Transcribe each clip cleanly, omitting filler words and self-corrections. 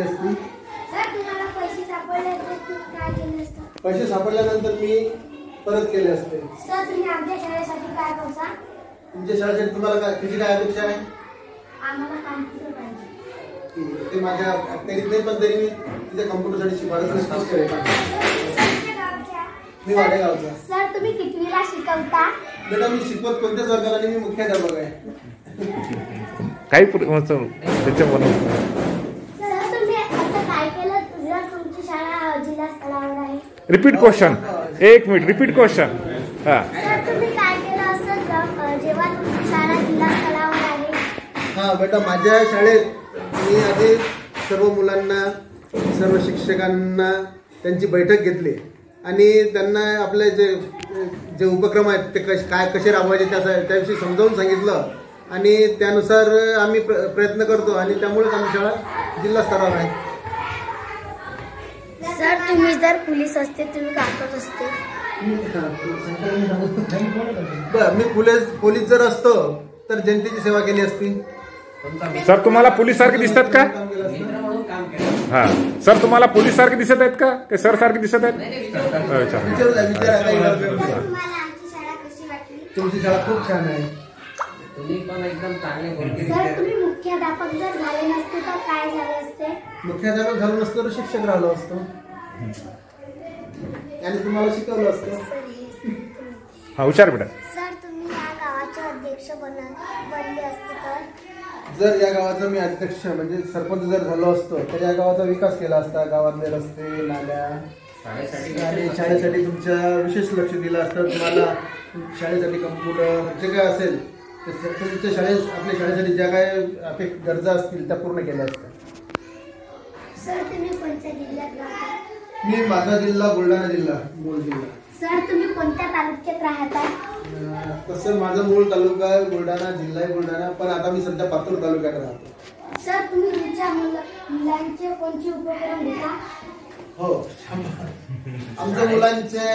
Sir तुम्हाला पैसे सापडले तर तुम्ही काय केले असते? पैसे सापडल्यानंतर मी परत केले असते. सर तुम्ही आमच्या शाळेसाठी काय करता? तुमच्या शाळेसाठी तुम्हाला काय तुझी काय अपेक्षा आहे? आम्हाला कॉम्प्युटर पाहिजे. ते माझ्या अखत्यारीत नाही, पण तरी मी तिच्या कॉम्प्युटरसाठी शिफारस मी वाडेगावचा. सर तुम्ही कितवीला शिकवता? बेटा मी शिकवत कोणत्याच वर्गाला नाही, मी मुख्याध्यापक आहे. काही त्याच्या सर तुम्ही असं काय केलं जर तुमची शाळा जिल्हा स्तरावर आहे? Repeat question. एक मिनिट, रिपीट क्वेश्चन. हा सर तुम्ही काय केलं असं जेव्हा तुमची शाळा जिल्हा स्तरावर आहे? हा बेटा, माझ्या शाळेत मी आधी सर्व मुलांना, सर्व शिक्षकांना त्यांची बैठक घेतली आणि त्यांना आपले जे उपक्रम आहेत ते कसे राबवायचे त्याविषयी समजावून सांगितलं आणि त्यानुसार आम्ही प्रयत्न करतो आणि त्यामुळेच आमची शाळा जिल्हा स्तरावर आहे. सर तुम्ही जर पोलीस असते तुम्ही काय करत असते? मी पोलीस जर असतो तर जनतेची सेवा केली असती. सर तुम्हाला पोलीस सारखे दिसतात का? हा सर तुम्हाला पोलीस सारखे दिसत आहेत का? ते सर सारखे दिसत आहेत? तुमची शाळा खूप छान आहे. सर तुम्ही मुख्याध्यापक जर झाले नसते तर काय झाले असते? मुख्याध्यापक झालो नसतो तर शिक्षक राहिलो असतो आणि तुम्हाला शिकवलं असतं. हा हुशार बेटा. सर तुम्ही या गावाचे अध्यक्ष बनले असते तर? जर या गावाचा मी अध्यक्ष म्हणजे सरपंच जर झालो असतो तर या गावाचा विकास केला असता. गावातले रस्ते, नाल्या आणि शाळेसाठी तुमच्या विशेष लक्ष दिलं असतं. तुम्हाला शाळेसाठी कम्प्युटर जे काय असेल ते तुमच्या आपल्या शाळेसाठी ज्या काय गरजा असतील त्या पूर्ण केल्या असत्या. सर तुम्ही कोणत्या जिल्ह्यात राहता? मी माझा जिल्हा बुलढाणा जिल्हा, मूळ जिल्हा. सर तुम्ही कोणत्या तालुक्यात राहता? तसं माझा मूळ तालुका आहे बुलढाणा, जिल्हा आहे बुलढाणा, पण आता मी सध्या पातूर तालुक्यात राहतो. सर तुम्ही तुमच्या मुलांचे कोणते उपक्रम घेता? हो, आमच्या मुलांचे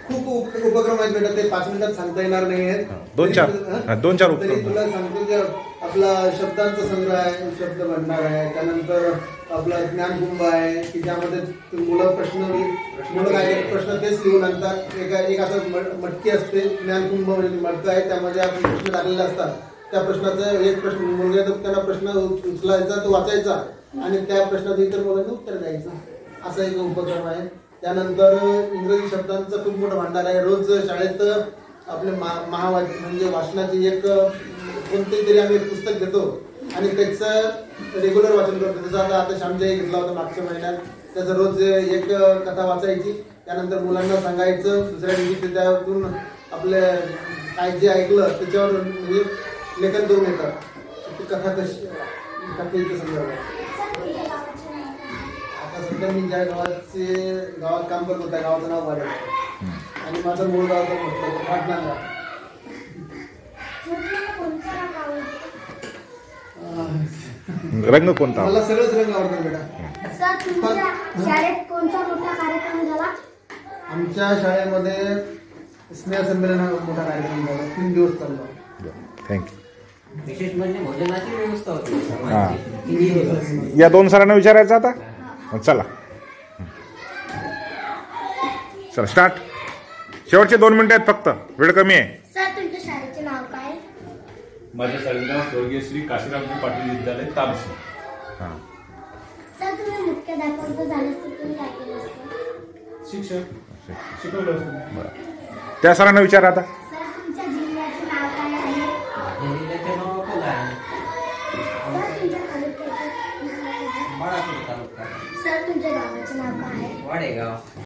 खूप उपक्रम आहेत बेटा, ते 5 मिनिटात सांगता येणार नाही आहेत. दोन चार तरी तुला सांगतो की आपला शब्दांचा संग्रह आहे, शब्द भंडार आहे, त्यानंतर आपला ज्ञानकुंभ आहे की ज्यामध्ये मुलं काय प्रश्न तेच लिहून आणतात. एक असं मटकी असते, ज्ञानकुंभ म्हणजे मटकं आहे, त्यामध्ये आपण प्रश्न टाकलेले असतात. त्या प्रश्नाचं एक प्रश्न मुलगा येतो, त्याला प्रश्न उचलायचा, तो वाचायचा आणि त्या प्रश्नाचं इतर मुलांना उत्तर द्यायचं. असा एक उपक्रम आहे. त्यानंतर इंग्रजी शब्दांचा खूप मोठा भांडार आहे. रोज शाळेत आपले म्हणजे वाचनाची एक कोणते तरी आम्ही एक पुस्तक घेतो आणि त्याचं रेग्युलर वाचन करतो. जसं आता श्यामजाई घेतला होता मागच्या महिन्यात, त्याचं रोज एक कथा वाचायची, त्यानंतर मुलांना सांगायचं, दुसऱ्या दिवशी त्यातून आपले काय जे ऐकलं त्याच्यावर म्हणजे लेखन करून येतात. ती कथा कथेचं संदर्भ. आता सध्या मी ज्या गावात काम करत होता गावाचं नाव वाढेल आणि माझं मूळ गावाचं म्हटलं पाटणाला. रंग कोणता? मला सगळंच रंग आवडतात बेटा. सर तुमच्या शाळेत कोणता मोठा कार्यक्रम झाला? आमच्या शाळेमध्ये स्नेहसंमेलन हा मोठा कार्यक्रम झाला, 3 दिवस चालला. थँक्यू. विशेष म्हणजे भोजनाची व्यवस्था होती. या 2 सरांना विचारायचं आता. चला स्टार्ट. शेवटचे 2 मिनिटं आहेत फक्त, वेळ कमी आहे. सर तुमच्या शाळेचे नाव काय? माझ्या शाळेचं नाव स्वर्गीय श्री काशीरामजी पाटील विद्यालय तामसी. सर तुम्ही मुख्याध्यापक जर झाले तर तुम्ही काय केलं असतं? शिकवलं असतं. त्या सरांना विचारा आता. सर तुमच्या जिल्ह्याचे नाव काय आहे? जिल्ह्याचे नाव अकोला आहे. सर तुमच्या तालुक्याचे नाव काय आहे? बाळापूर तालुका. सर तुमच्या गावाचे नाव काय आहे? वाडेगाव.